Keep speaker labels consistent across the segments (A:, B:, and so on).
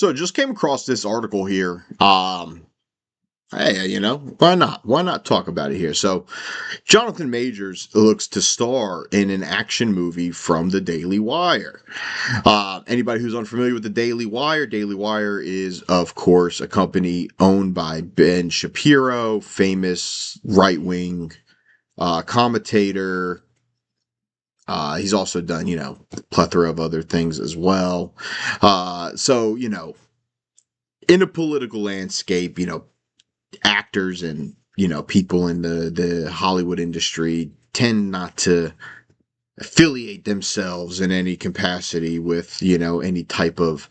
A: So just came across this article here. Hey, why not? Why not talk about it here? So, Jonathan Majors looks to star in an action movie from the Daily Wire. Anybody who's unfamiliar with the Daily Wire is, of course, a company owned by Ben Shapiro, famous right wing commentator. He's also done, a plethora of other things as well. So, in a political landscape, actors and people in the Hollywood industry tend not to affiliate themselves in any capacity with any type of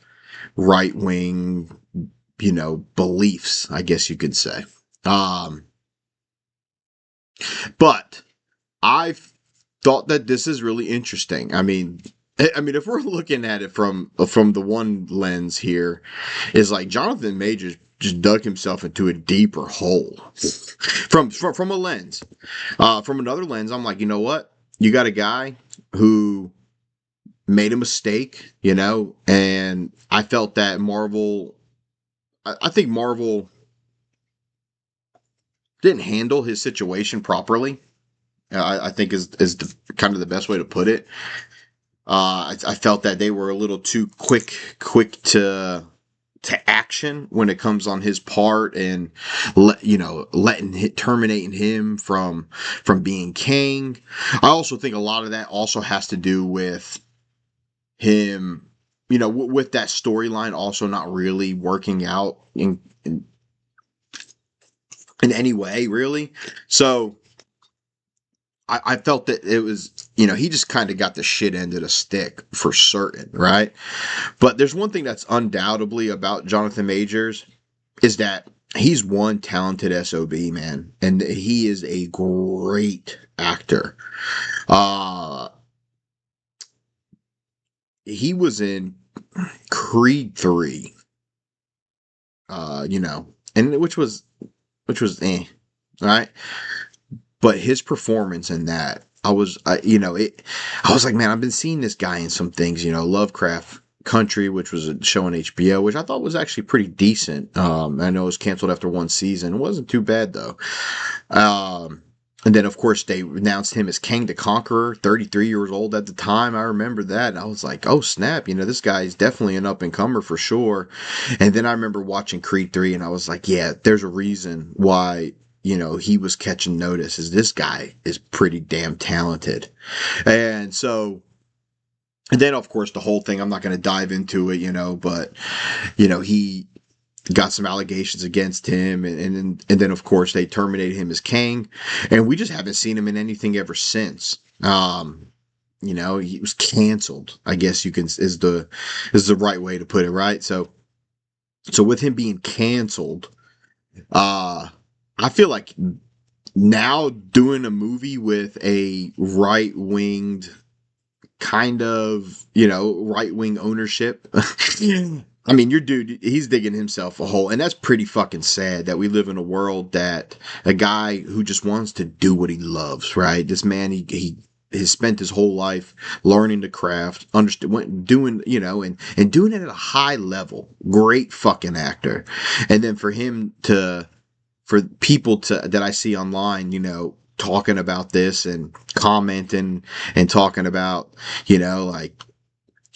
A: right wing beliefs, I guess you could say. But I've thought that this is really interesting. I mean, if we're looking at it from the one lens here, is like Jonathan Majors just dug himself into a deeper hole from a lens. From another lens, I'm like, you know what? You got a guy who made a mistake, and I felt that Marvel. I think Marvel didn't handle his situation properly. I think is kind of the best way to put it. I felt that they were a little too quick to action when it comes on his part, and terminating him from being king. I also think a lot of that also has to do with him, with that storyline also not really working out in any way, really. So I felt that it was, he just kind of got the shit end of the stick for certain, right? But there's one thing that's undoubtedly about Jonathan Majors is that he's one talented SOB, man. And he is a great actor. He was in Creed 3, and right? But his performance in that, I was like, man, I've been seeing this guy in some things, Lovecraft Country, which was a show on HBO, which I thought was actually pretty decent. I know it was canceled after one season. It wasn't too bad though. And then of course they announced him as King the Conqueror, 33 years old at the time. I remember that. And I was like, oh snap, this guy is definitely an up and comer for sure. And then I remember watching Creed 3 and I was like, yeah, there's a reason why he was catching notice, is this guy is pretty damn talented. And so, and then of course the whole thing, I'm not going to dive into it, but, he got some allegations against him. And then of course they terminated him as king, and we just haven't seen him in anything ever since. He was canceled, I guess is the right way to put it. Right. So with him being canceled, I feel like now doing a movie with a right-winged kind of, right-wing ownership. I mean, your dude, he's digging himself a hole. And that's pretty fucking sad that we live in a world that a guy who just wants to do what he loves, right? This man, he has spent his whole life learning the craft, doing, and doing it at a high level. Great fucking actor. And then for people that I see online, talking about this and commenting and talking about, like,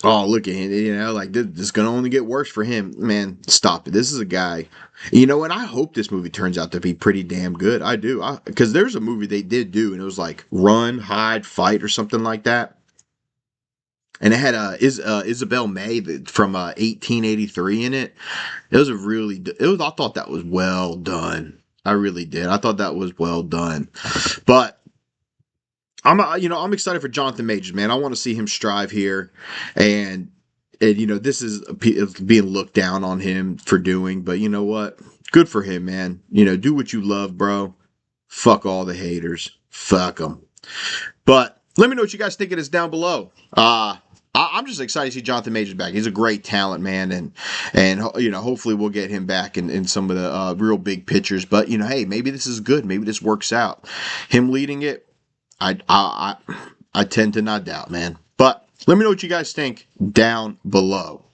A: oh, look at him, like this is going to only get worse for him. Man, stop it. This is a guy, and I hope this movie turns out to be pretty damn good. I do. Because there's a movie they did do, and it was like Run, Hide, Fight or something like that. And it had Isabel May from 1883 in it. I thought that was well done. I really did. I thought that was well done. But I'm excited for Jonathan Majors, man. I want to see him strive here, and this is being looked down on him for doing. But you know what? Good for him, man. Do what you love, bro. Fuck all the haters. Fuck them. But let me know what you guys think of this down below. I'm just excited to see Jonathan Majors back. He's a great talent, man, and hopefully we'll get him back in some of the real big pictures. But hey, maybe this is good. Maybe this works out. Him leading it, I tend to not doubt, man. But let me know what you guys think down below.